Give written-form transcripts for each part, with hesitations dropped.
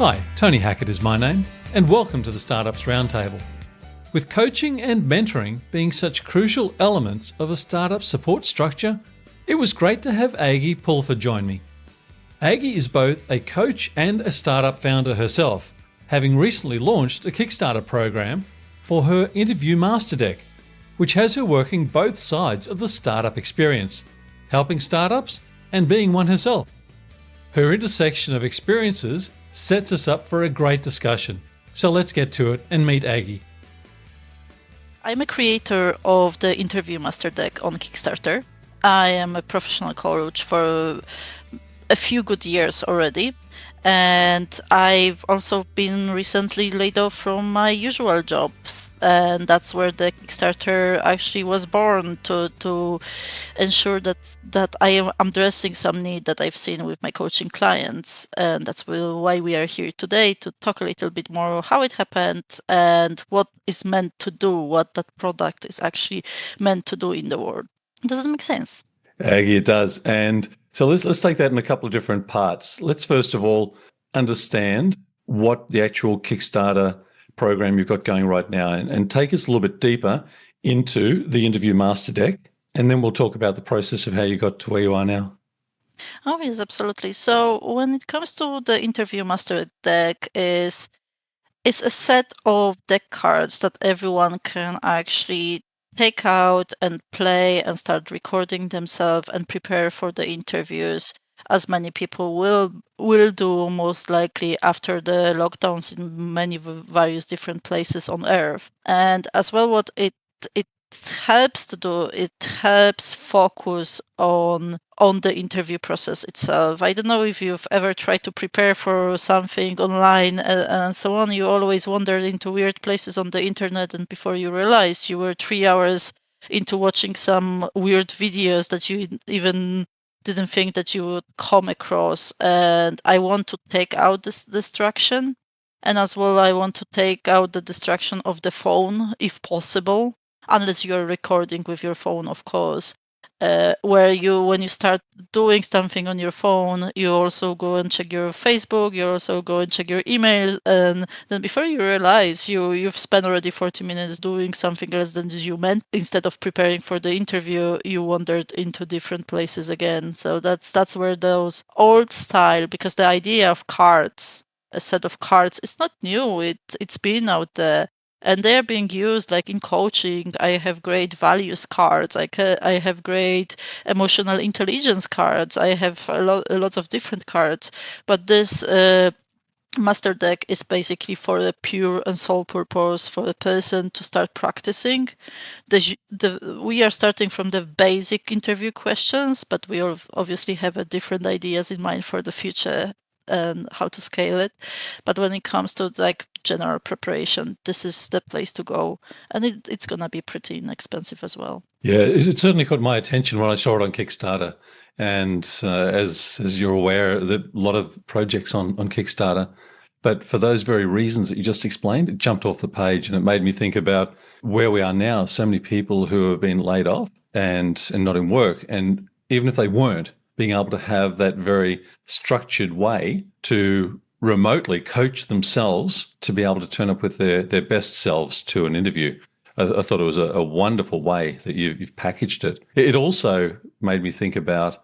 Hi, Tony Hackett is my name, and welcome to the Startups Roundtable. With coaching and mentoring being such crucial elements of a startup support structure, it was great to have Aggie Pulfer join me. Aggie is both a coach and a startup founder herself, having recently launched a Kickstarter program for her interview master deck, which has her working both sides of the startup experience, helping startups and being one herself. Her intersection of experiences sets us up for a great discussion. So let's get to it and meet Aggie. I'm a creator of the Interview Master Deck on Kickstarter. I am a professional coach for a few good years already. And I've also been recently laid off from my usual jobs. And that's where the Kickstarter actually was born, to ensure that I am addressing some need that I've seen with my coaching clients. And that's why we are here today, to talk a little bit more how it happened and what is meant to do, what that product is actually meant to do in the world. Does it make sense? Aggie, it does. And so let's take that in a couple of different parts. Let's first of all understand what the actual Kickstarter program you've got going right now, and take us a little bit deeper into the Interview Master Deck, and then we'll talk about the process of how you got to where you are now. Oh, yes, absolutely. So when it comes to the Interview Master Deck, it's a set of deck cards that everyone can actually take out and play and start recording themselves and prepare for the interviews, as many people will do most likely after the lockdowns in many various different places on Earth. And as well, what it helps to do, it helps focus on the interview process itself. I don't know if you've ever tried to prepare for something online and so on. You always wandered into weird places on the internet, and before you realized, you were 3 hours into watching some weird videos that you even didn't think that you would come across. And I want to take out this distraction. And as well, I want to take out the distraction of the phone, if possible, unless you're recording with your phone, of course. When you start doing something on your phone, you also go and check your Facebook, you also go and check your emails, and then before you realize, you've spent already 40 minutes doing something else than you meant. Instead of preparing for the interview, you wandered into different places again. So that's where those old style, because the idea of cards, a set of cards, is not new. It's been out there. And they're being used, like in coaching. I have great values cards. I have great emotional intelligence cards. I have lots of different cards. But this master deck is basically for a pure and sole purpose for a person to start practicing. We are starting from the basic interview questions, but we obviously have different ideas in mind for the future and how to scale it. But when it comes to like general preparation, this is the place to go, and it's gonna be pretty inexpensive as well. Yeah, it certainly caught my attention when I saw it on Kickstarter. And as you're aware, there are a lot of projects on Kickstarter. But for those very reasons that you just explained, it jumped off the page, and it made me think about where we are now. So many people who have been laid off and not in work, and even if they weren't, being able to have that very structured way to remotely coach themselves to be able to turn up with their best selves to an interview. I thought it was a wonderful way that you've packaged it. It also made me think about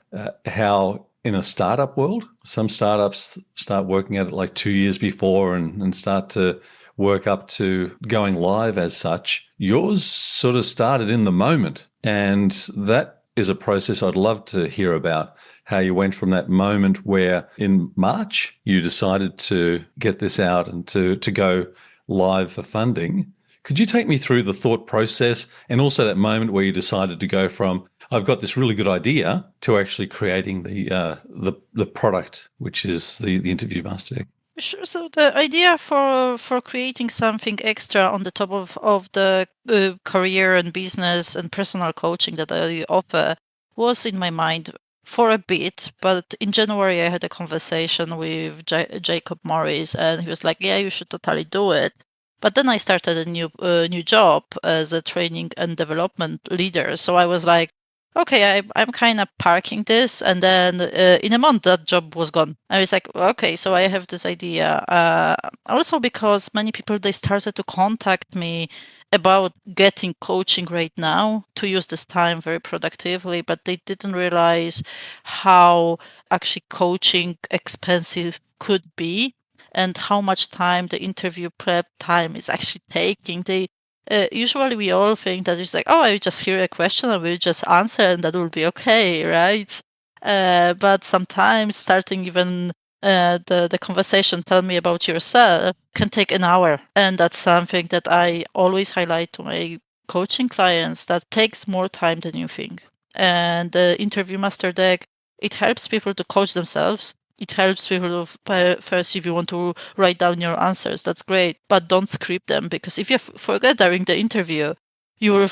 how in a startup world, some startups start working at it like 2 years before and start to work up to going live as such. Yours sort of started in the moment, and that is a process I'd love to hear about, how you went from that moment where in March you decided to get this out and to go live for funding. Could you take me through the thought process, and also that moment where you decided to go from I've got this really good idea to actually creating the product, which is the Interview Master Deck? Sure. So the idea for creating something extra on the top of the career and business and personal coaching that I offer was in my mind for a bit. But in January, I had a conversation with Jacob Morris, and he was like, "Yeah, you should totally do it." But then I started a new job as a training and development leader. So I was like, okay, I'm kind of parking this. And then in a month, that job was gone. I was like, okay, so I have this idea. Also because many people, they started to contact me about getting coaching right now to use this time very productively, but they didn't realize how actually coaching expensive could be and how much time the interview prep time is actually taking. Usually we all think that it's like, oh, I just hear a question and we just answer and that will be okay, right? But sometimes starting even the conversation, tell me about yourself, can take an hour. And that's something that I always highlight to my coaching clients, that takes more time than you think. And the interview master deck, it helps people to coach themselves. It helps people to first, if you want to write down your answers, that's great, but don't script them, because if you forget during the interview, you will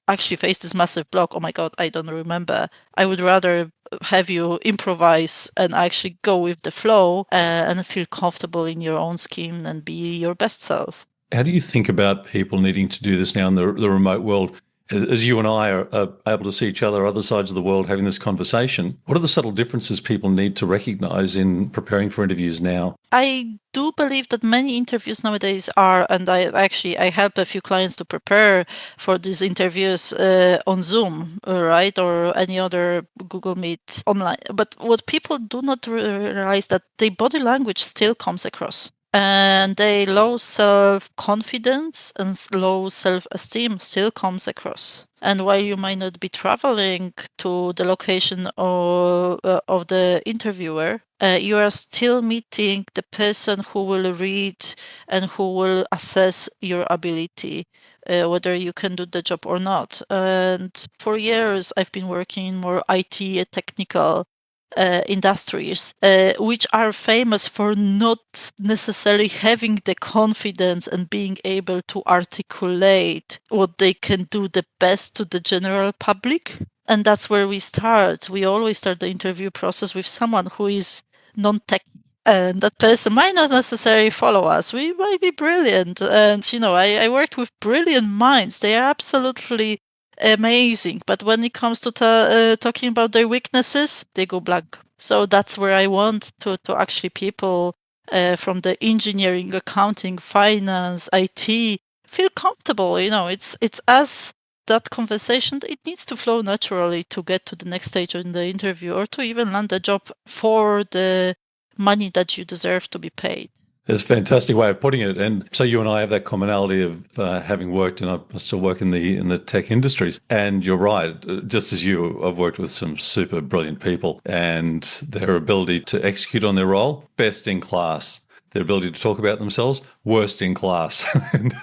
actually face this massive block. Oh my God, I don't remember. I would rather have you improvise and actually go with the flow and feel comfortable in your own skin and be your best self. How do you think about people needing to do this now in the remote world? As you and I are able to see each other, other sides of the world, having this conversation, what are the subtle differences people need to recognize in preparing for interviews now? I do believe that many interviews nowadays are, and I help a few clients to prepare for these interviews on Zoom, right, or any other Google Meet online. But what people do not realize, that the body language still comes across. And the low self-confidence and low self-esteem still comes across. And while you might not be traveling to the location of the interviewer, you are still meeting the person who will read and who will assess your ability, whether you can do the job or not. And for years, I've been working in more IT technical industries, which are famous for not necessarily having the confidence and being able to articulate what they can do the best to the general public. And that's where we start. We always start the interview process with someone who is non-tech. And that person might not necessarily follow us. We might be brilliant. And, I worked with brilliant minds. They are absolutely amazing. But when it comes to talking about their weaknesses, they go blank. So that's where I want to actually people from the engineering, accounting, finance, IT feel comfortable. It's as that conversation, it needs to flow naturally to get to the next stage in the interview, or to even land a job for the money that you deserve to be paid. It's a fantastic way of putting it. And so you and I have that commonality of having worked, and I still work in the tech industries. And you're right, just as you, I've worked with some super brilliant people, and their ability to execute on their role, best in class. Their ability to talk about themselves, worst in class. And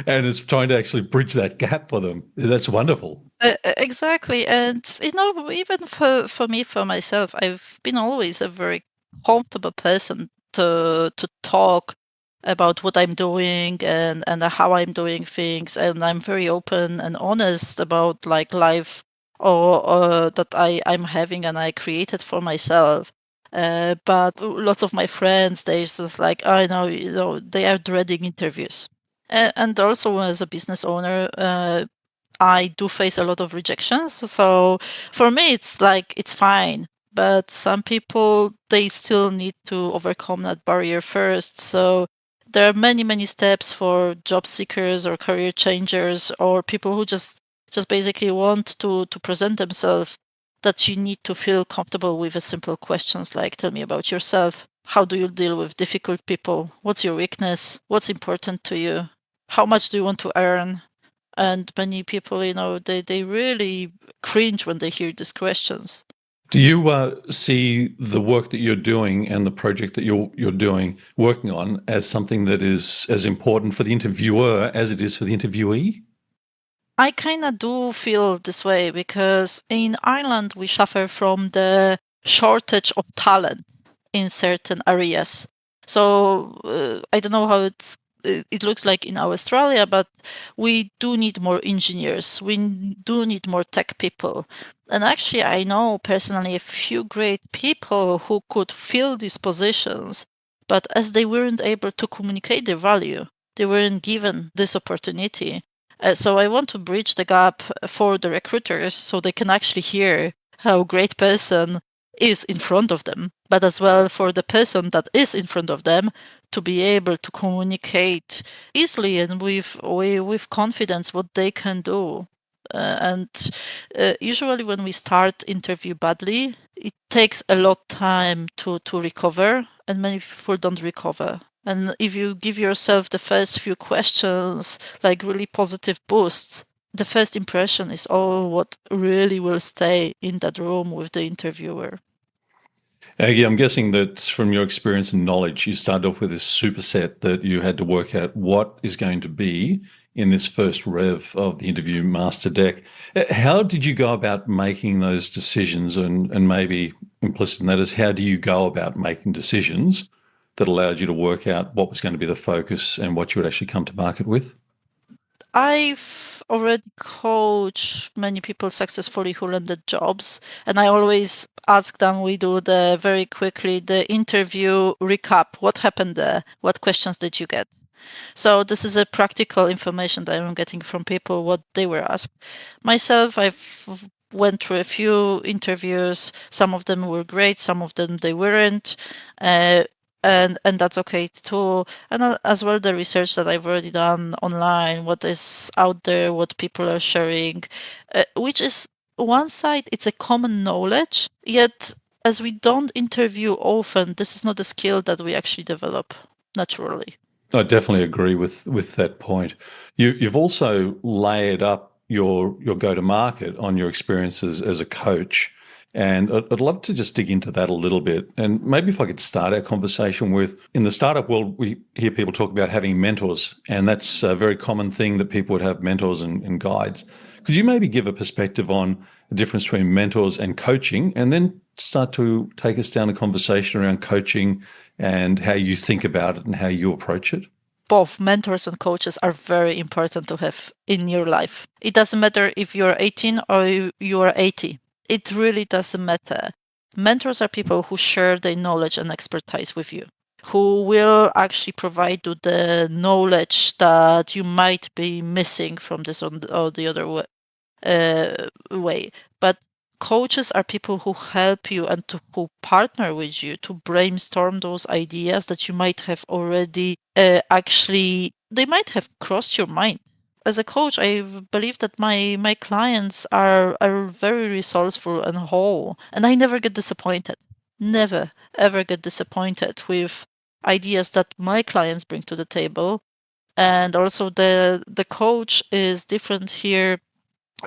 it's trying to actually bridge that gap for them. That's wonderful. Exactly. And, even for me, for myself, I've been always a very comfortable person to talk about what I'm doing and how I'm doing things. And I'm very open and honest about like life or that I'm having and I created for myself. But lots of my friends, they just like, I know, they are dreading interviews. And also as a business owner, I do face a lot of rejections. So for me, it's like, it's fine. But some people, they still need to overcome that barrier first. So there are many, many steps for job seekers or career changers or people who just basically want to present themselves, that you need to feel comfortable with a simple questions like, tell me about yourself. How do you deal with difficult people? What's your weakness? What's important to you? How much do you want to earn? And many people, they really cringe when they hear these questions. Do you see the work that you're doing and the project that you're doing, working on, as something that is as important for the interviewer as it is for the interviewee? I kind of do feel this way because in Ireland we suffer from the shortage of talent in certain areas. So I don't know how it looks like in Australia, but we do need more engineers. We do need more tech people. And actually, I know personally a few great people who could fill these positions, but as they weren't able to communicate their value, they weren't given this opportunity. So I want to bridge the gap for the recruiters so they can actually hear how great person is in front of them, but as well for the person that is in front of them to be able to communicate easily and with confidence what they can do. And usually when we start interview badly, it takes a lot time to recover, and many people don't recover. And if you give yourself the first few questions like really positive boosts, the first impression is all what really will stay in that room with the interviewer. Aggie, I'm guessing that from your experience and knowledge, you started off with this superset that you had to work out what is going to be in this first rev of the interview master deck. How did you go about making those decisions? And maybe implicit in that is how do you go about making decisions that allowed you to work out what was going to be the focus and what you would actually come to market with? I've already coached many people successfully who landed jobs, and I always ask them, we do the very quickly the interview recap. What happened there? What questions did you get? So this is a practical information that I'm getting from people, what they were asked. Myself, I've went through a few interviews. Some of them were great, some of them they weren't. And that's okay too. And as well, the research that I've already done online, what is out there, what people are sharing, which is one side, it's a common knowledge, yet as we don't interview often, this is not a skill that we actually develop naturally. I definitely agree with that point. You've also layered up your go to market on your experiences as a coach, and I'd love to just dig into that a little bit. And maybe if I could start our conversation with, in the startup world, we hear people talk about having mentors, and that's a very common thing that people would have mentors and guides. Could you maybe give a perspective on the difference between mentors and coaching, and then start to take us down a conversation around coaching and how you think about it and how you approach it? Both mentors and coaches are very important to have in your life. It doesn't matter if you're 18 or you are 80. It really doesn't matter. Mentors are people who share their knowledge and expertise with you, who will actually provide you the knowledge that you might be missing from this or the other way. But coaches are people who help you and who partner with you to brainstorm those ideas that you might have already actually, they might have crossed your mind. As a coach, I believe that my clients are very resourceful and whole, and I never get disappointed. Never ever get disappointed with ideas that my clients bring to the table. And also the coach is different here,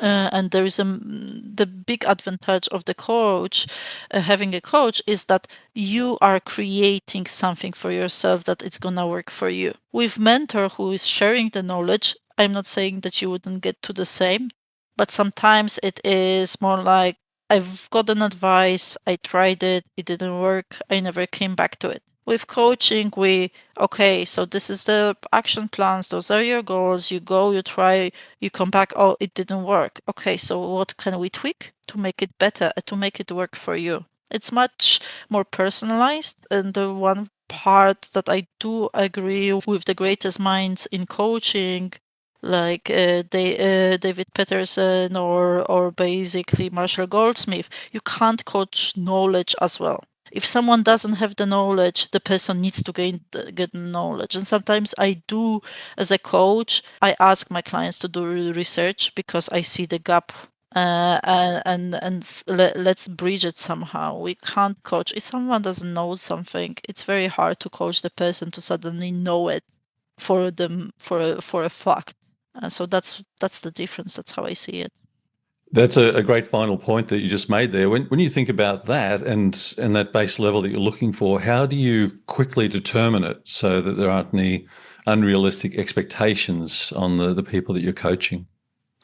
and there is the big advantage of the coach, having a coach, is that you are creating something for yourself that it's gonna work for you. With mentor who is sharing the knowledge, I'm not saying that you wouldn't get to the same, but sometimes it is more like, I've got an advice, I tried it, it didn't work, I never came back to it. With coaching, okay, so this is the action plans, those are your goals, you go, you try, you come back, oh, it didn't work. Okay, so what can we tweak to make it better, to make it work for you? It's much more personalized. And the one part that I do agree with the greatest minds in coaching, like David Peterson or basically Marshall Goldsmith, you can't coach knowledge as well. If someone doesn't have the knowledge, the person needs to get knowledge. And sometimes I do, as a coach, I ask my clients to do research because I see the gap. Let's bridge it somehow. We can't coach. If someone doesn't know something, it's very hard to coach the person to suddenly know it for them for a fact. So that's the difference. That's how I see it. That's a great final point that you just made there. When you think about that and that base level that you're looking for, how do you quickly determine it so that there aren't any unrealistic expectations on the people that you're coaching?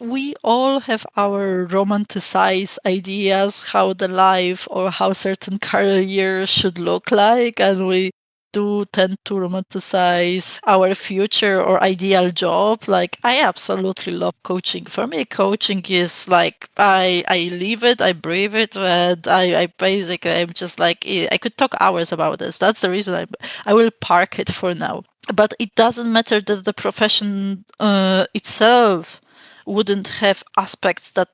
We all have our romanticized ideas how the life or how certain career should look like, and we do tend to romanticize our future or ideal job. Like, I absolutely love coaching. For me, coaching is like I live it, I breathe it, and I basically, I'm just like, I could talk hours about this. That's the reason I will park it for now. But it doesn't matter that the profession itself wouldn't have aspects that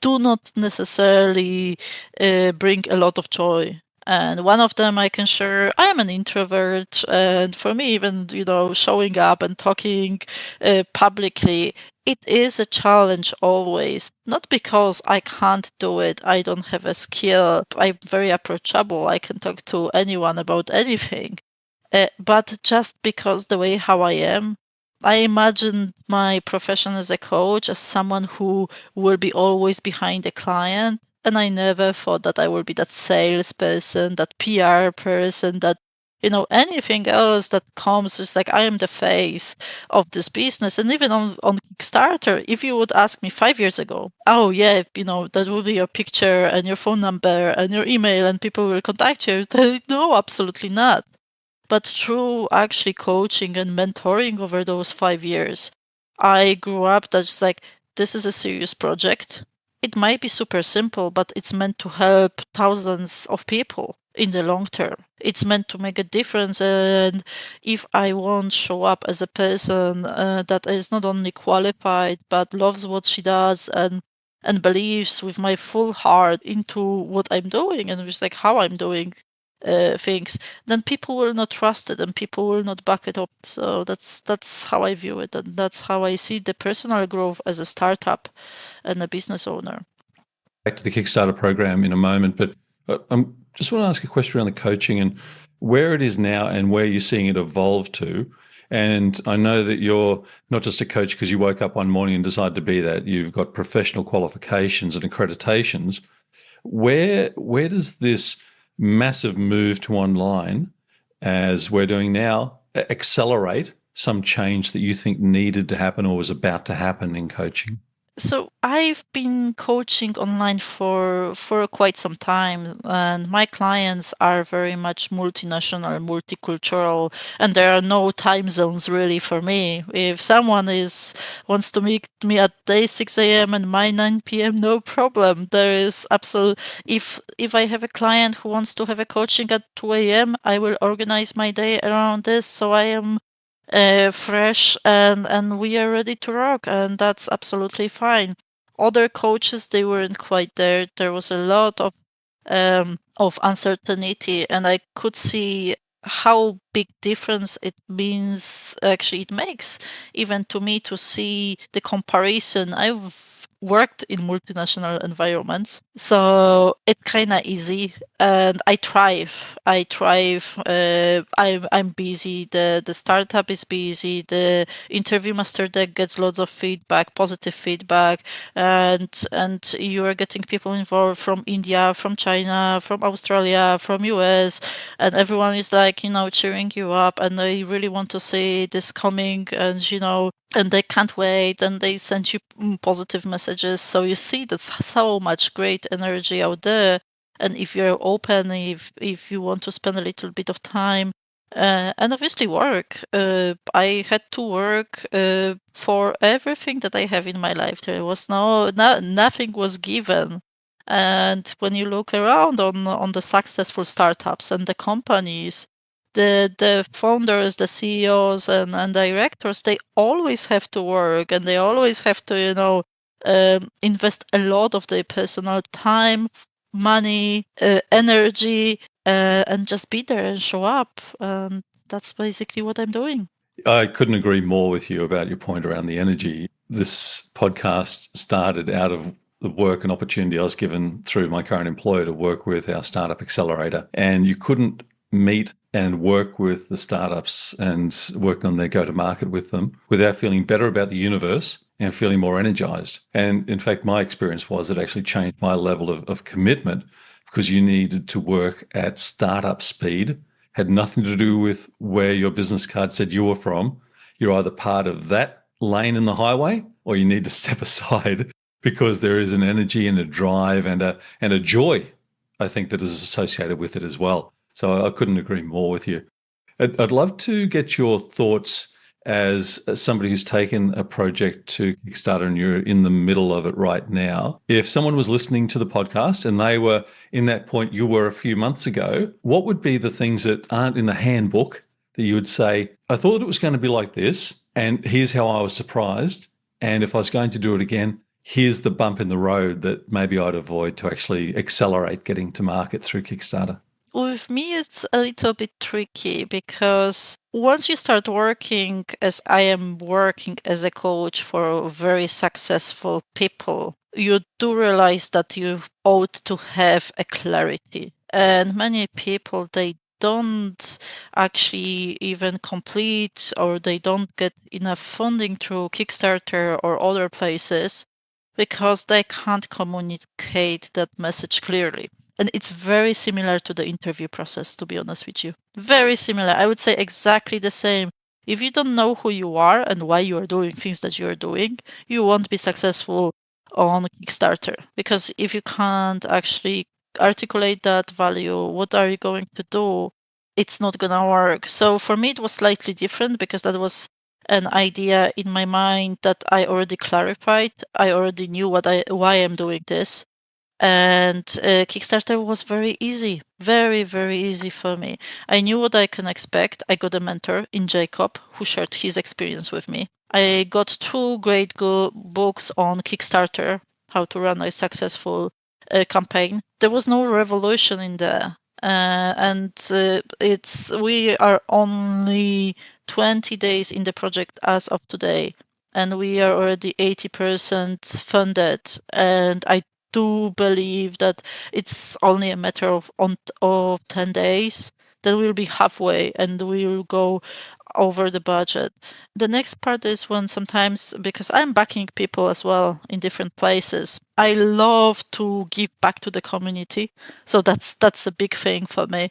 do not necessarily bring a lot of joy. And one of them I can share, I am an introvert. And for me, even, showing up and talking publicly, it is a challenge always. Not because I can't do it, I don't have a skill. I'm very approachable. I can talk to anyone about anything. But just because the way how I am, I imagine my profession as a coach as someone who will be always behind a client. And I never thought that I will be that salesperson, that PR person, that, anything else that comes is like I am the face of this business. And even on Kickstarter, if you would ask me 5 years ago, oh yeah, that will be your picture and your phone number and your email and people will contact you. No, absolutely not. But through actually coaching and mentoring over those 5 years, I grew up that's like, this is a serious project. It might be super simple, but it's meant to help thousands of people in the long term. It's meant to make a difference. And if I won't show up as a person that is not only qualified, but loves what she does and believes with my full heart into what I'm doing and just like how I'm doing things, then people will not trust it and people will not back it up. So that's how I view it, and that's how I see the personal growth as a startup and a business owner. Back to the Kickstarter program in a moment, but I just want to ask a question around the coaching and where it is now and where you're seeing it evolve to. And I know that you're not just a coach because you woke up one morning and decided to be that. You've got professional qualifications and accreditations. Where does this massive move to online, as we're doing now, accelerate some change that you think needed to happen or was about to happen in coaching? So I've been coaching online for quite some time, and my clients are very much multinational, multicultural, and there are no time zones really for me. If someone wants to meet me at day 6 a.m. and my 9 p.m., no problem. There is absolute. If I have a client who wants to have a coaching at 2 a.m., I will organize my day around this, so I am fresh and we are ready to rock, and that's absolutely fine. Other coaches, they weren't quite there. There was a lot of uncertainty, and I could see how big difference it makes even to me to see the comparison. I've worked in multinational environments, so it's kind of easy, and I thrive. I'm busy. The startup is busy. The interview master deck gets lots of feedback, positive feedback, and you are getting people involved from India, from China, from Australia, from US, and everyone is like, cheering you up, and they really want to see this coming, and they can't wait, and they send you positive messages. So you see there's so much great energy out there. And if you're open, if you want to spend a little bit of time, and obviously work, I had to work for everything that I have in my life. There was nothing was given. And when you look around on the successful startups and the companies, the founders, the CEOs and directors, they always have to work, and they always have to, invest a lot of their personal time, money, energy, and just be there and show up. That's basically what I'm doing. I couldn't agree more with you about your point around the energy. This podcast started out of the work and opportunity I was given through my current employer to work with our startup accelerator. And you couldn't meet and work with the startups and work on their go-to-market with them without feeling better about the universe and feeling more energized. And in fact, my experience was it actually changed my level of commitment, because you needed to work at startup speed. Had nothing to do with where your business card said you were from. You're either part of that lane in the highway or you need to step aside, because there is an energy and a drive and a joy, I think, that is associated with it as well. So I couldn't agree more with you. I'd love to get your thoughts as somebody who's taken a project to Kickstarter and you're in the middle of it right now. If someone was listening to the podcast and they were in that point you were a few months ago, what would be the things that aren't in the handbook that you would say, I thought it was going to be like this, and here's how I was surprised, And if I was going to do it again, here's the bump in the road that maybe I'd avoid to actually accelerate getting to market through Kickstarter? With me, it's a little bit tricky because once you start working, as I am working as a coach for very successful people, you do realize that you ought to have a clarity. And many people, they don't actually even complete or they don't get enough funding through Kickstarter or other places because they can't communicate that message clearly. And it's very similar to the interview process, to be honest with you. Very similar. I would say exactly the same. If you don't know who you are and why you are doing things that you are doing, you won't be successful on Kickstarter. Because if you can't actually articulate that value, what are you going to do? It's not going to work. So for me, it was slightly different because that was an idea in my mind that I already clarified. I already knew why I'm doing this. And Kickstarter was very easy, very, very easy for me. I knew what I can expect. I got a mentor in Jacob who shared his experience with me. I got two great books on Kickstarter, how to run a successful campaign. There was no revolution in there. And we are only 20 days in the project as of today, and we are already 80% funded. And I do believe that it's only a matter of 10 days that we'll be halfway and we'll go over the budget. The next part is when sometimes, because I'm backing people as well in different places, I love to give back to the community. So that's a big thing for me.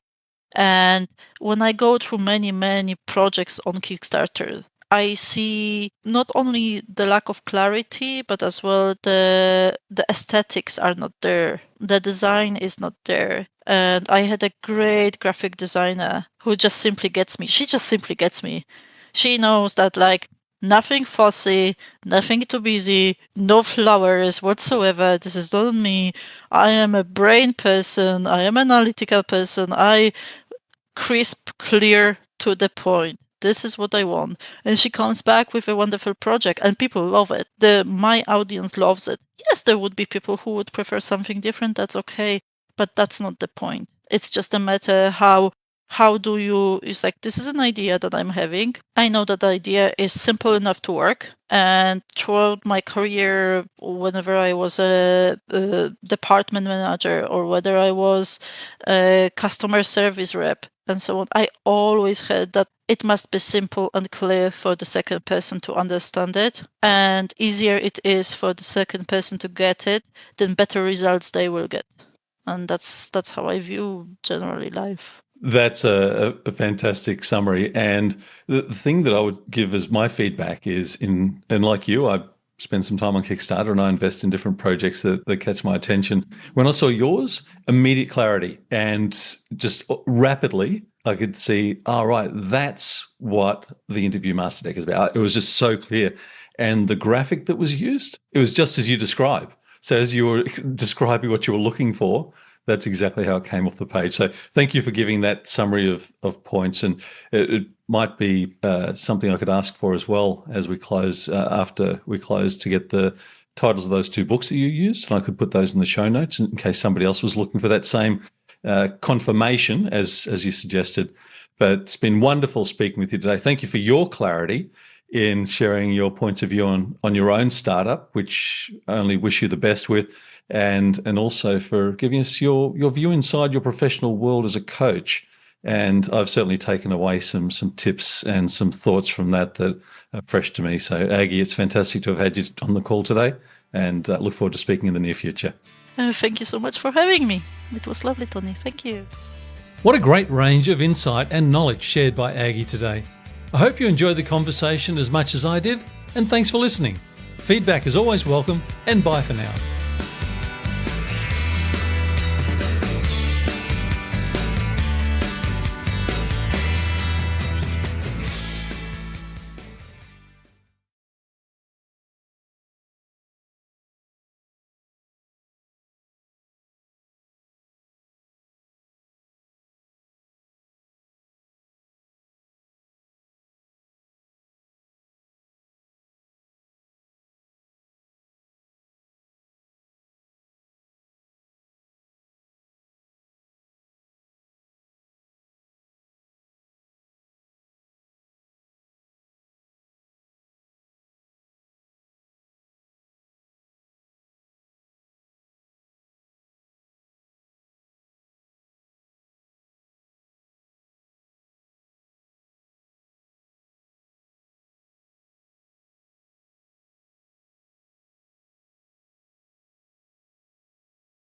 And when I go through many, many projects on Kickstarter, I see not only the lack of clarity, but as well the aesthetics are not there. The design is not there. And I had a great graphic designer who just simply gets me. She just simply gets me. She knows that like nothing fussy, nothing too busy, no flowers whatsoever. This is not me. I am a brain person. I am an analytical person. I crisp, clear, to the point. This is what I want. And she comes back with a wonderful project and people love it. My audience loves it. Yes, there would be people who would prefer something different. That's okay. But that's not the point. It's just a matter how do you, it's like, this is an idea that I'm having. I know that the idea is simple enough to work. And throughout my career, whenever I was a department manager or whether I was a customer service rep and so on, I always had that it must be simple and clear for the second person to understand it. And easier it is for the second person to get it, then better results they will get. And that's how I view generally life. That's a fantastic summary. And the thing that I would give as my feedback is and like you, I spend some time on Kickstarter and I invest in different projects that catch my attention. When I saw yours, immediate clarity and just rapidly, I could see, right, that's what the interview master deck is about. It was just so clear. And the graphic that was used, it was just as you describe. So as you were describing what you were looking for, that's exactly how it came off the page. So thank you for giving that summary of points. And it might be something I could ask for as well as we close, after we close, to get the titles of those two books that you used. And I could put those in the show notes in case somebody else was looking for that same confirmation as you suggested. But it's been wonderful speaking with you today. Thank you for your clarity in sharing your points of view on your own startup, which I only wish you the best with, and also for giving us your view inside your professional world as a coach. And I've certainly taken away some tips and some thoughts from that are fresh to me. So Aggie, it's fantastic to have had you on the call today, and look forward to speaking in the near future. Thank you so much for having me. It was lovely, Tony. Thank you. What a great range of insight and knowledge shared by Aggie today. I hope you enjoyed the conversation as much as I did, and thanks for listening. Feedback is always welcome, and bye for now.